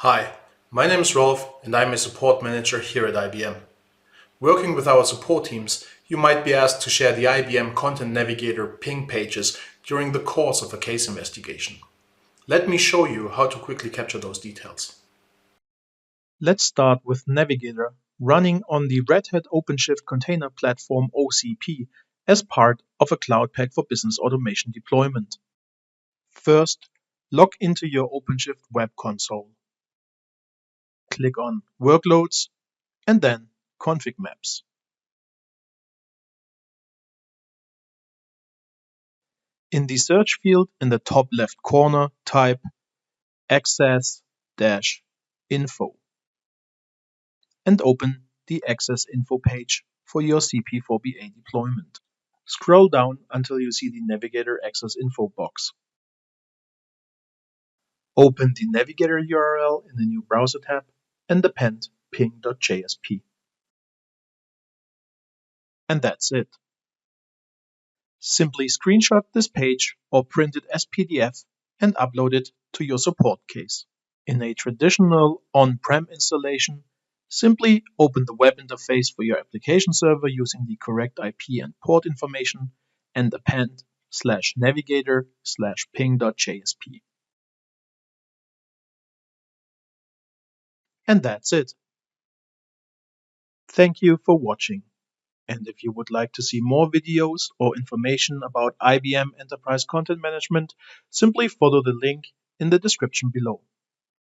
Hi, my name is Rolf and I'm a support manager here at IBM. Working with our support teams, you might be asked to share the IBM Content Navigator ping pages during the course of a case investigation. Let me show you how to quickly capture those details. Let's start with Navigator running on the Red Hat OpenShift container platform OCP as part of a CloudPak for business automation deployment. First, log into your OpenShift web console. Click on Workloads and then Config Maps. In the search field in the top left corner, type access-info and open the Access Info page for your CP4BA deployment. Scroll down until you see the Navigator Access Info box. Open the Navigator URL in the new browser tab and append ping.jsp. And that's it. Simply screenshot this page or print it as PDF and upload it to your support case. In a traditional on-prem installation, simply open the web interface for your application server using the correct IP and port information and append /navigator/ping.jsp. And that's it. Thank you for watching. And if you would like to see more videos or information about IBM Enterprise Content Management, simply follow the link in the description below.